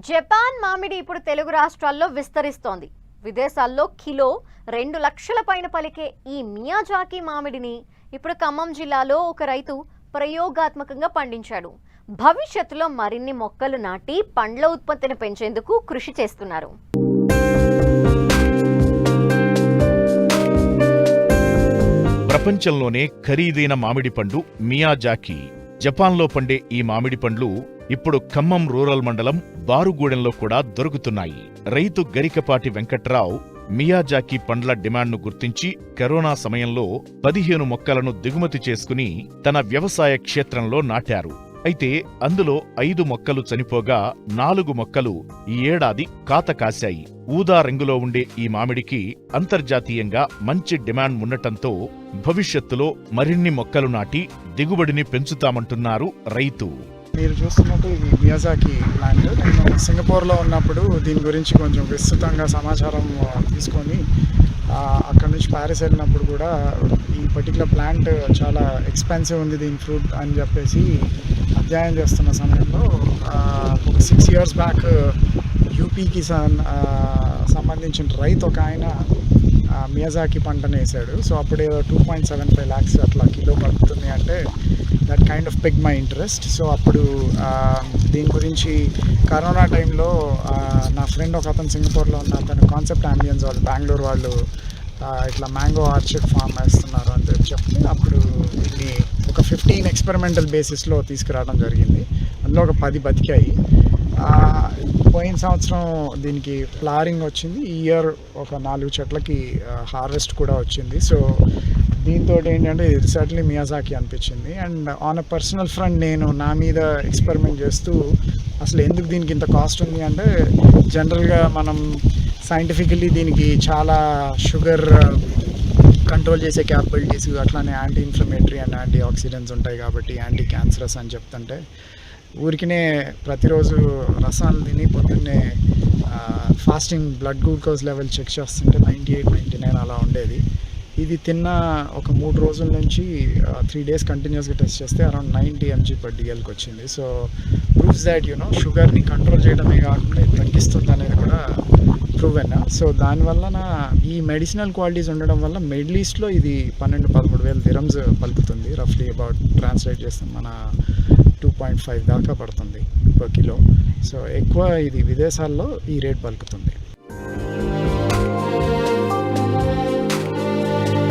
Japan మామిడి ఇప్పుడు తెలుగు రాష్ట్రాల్లో విస్తరిస్తోంది. విదేశాల్లో కిలో 2 లక్షల పైన పలికే ఈ మియాజాకి మామిడిని ఇప్పుడు ఖమ్మం జిల్లాలో ఒక రైతు ప్రయోగాత్మకంగా పండించాడు. భవిష్యత్తులో మరిన్ని మొక్కలు నాటి పండ్ల ఉత్పత్తిని పెంచేందుకు కృషి చేస్తున్నారు. ప్రపంచంలోనే ఖరీదైన మామిడి పండు మియాజాకి. జపాన్లో పండే ఈ మామిడి పండ్లు ఇప్పుడు ఖమ్మం రూరల్ మండలం బారుగూడెంలో కూడా దొరుకుతున్నాయి. రైతు గరికపాటి వెంకట్రావు మియాజాకి పండ్ల డిమాండ్ను గుర్తించి కరోనా సమయంలో 15 మొక్కలను దిగుమతి చేసుకుని తన వ్యవసాయ క్షేత్రంలో నాటారు. అయితే అందులో 5 మొక్కలు చనిపోగా 4 మొక్కలు ఈ ఏడాది కాత కాశాయి. ఊదా రంగులో ఉండే ఈ మామిడికి అంతర్జాతీయంగా మంచి డిమాండ్ ఉండటంతో భవిష్యత్తులో మరిన్ని మొక్కలు నాటి దిగుబడిని పెంచుతామంటున్నారు రైతు. మీరు చూస్తున్నట్టు ఇది మియాజాకి ప్లాంట్. నేను సింగపూర్లో ఉన్నప్పుడు దీని గురించి కొంచెం విస్తృతంగా సమాచారం తీసుకొని అక్కడ నుంచి ప్యారిస్ వెళ్ళినప్పుడు కూడా ఈ పర్టికులర్ ప్లాంట్ చాలా ఎక్స్పెన్సివ్ ఉంది దీని ఫ్రూట్ అని చెప్పేసి అధ్యయనం చేస్తున్న సమయంలో ఒక 6 years బ్యాక్ యూపీకి సంబంధించిన రైతు ఒక ఆయన మియాజాకి పంటను వేసాడు. సో అప్పుడు ఏదో 2.75 lakhs అట్లా కిలో పడుతుంది అంటే that kind of pick my interest. So అప్పుడు దీని గురించి కరోనా టైంలో నా ఫ్రెండ్ ఒక అతను సింగపూర్లో ఉన్న అతను కాన్సెప్ట్ అంబియన్స్ వాళ్ళు బెంగళూరు వాళ్ళు ఇట్లా మ్యాంగో ఆర్చర్డ్ ఫామ్ వేస్తున్నారు అని చెప్పి అప్పుడు దీన్ని ఒక 15 ఎక్స్పెరిమెంటల్ బేసిస్లో తీసుకురావడం జరిగింది. అందులో ఒక 10 బతికాయి. పోయిన సంవత్సరం దీనికి ఫ్లవరింగ్ వచ్చింది. ఈ ఇయర్ ఒక 4 చెట్లకి హార్వెస్ట్ కూడా వచ్చింది. సో దీంతో ఏంటంటే ఇది సర్టన్లీ మియాజాకి అనిపించింది. And on a personal front నేను నా మీద ఎక్స్పెరిమెంట్ చేస్తూ అసలు ఎందుకు దీనికి ఇంత కాస్ట్ ఉంది అంటే జనరల్గా మనం సైంటిఫికల్లీ దీనికి చాలా షుగర్ కంట్రోల్ చేసే క్యాపబిలిటీస్ అట్లానే anti inflammatory and antioxidants ఉంటాయి కాబట్టి యాంటీ క్యాన్సరస్ అని చెప్తుంటే ఊరికినే ప్రతిరోజు రసాలు తిని పొద్దున్నే fasting blood glucose level check చేస్తుంటే 98, 99 అలా ఉండేది. ఇది తిన్న ఒక 3 రోజుల నుంచి 3 days కంటిన్యూస్గా టెస్ట్ చేస్తే అరౌండ్ 90 mg/dlకి వచ్చింది. సో ప్రూవ్స్ దాట్ షుగర్ని కంట్రోల్ చేయడమే కాకుండా ఇది తగ్గిస్తుంది అనేది కూడా ప్రూవెన్. సో దానివల్ల ఈ మెడిసినల్ క్వాలిటీస్ ఉండడం వల్ల మిడిల్ ఈస్ట్లో ఇది 12-13 dirhams పలుకుతుంది. రఫ్లీ అబౌట్ ట్రాన్స్లేట్ చేస్తాం మన 2.5 దాకా పడుతుంది per kilo. సో ఎక్కువ ఇది విదేశాల్లో ఈ రేట్ పలుకుతుంది.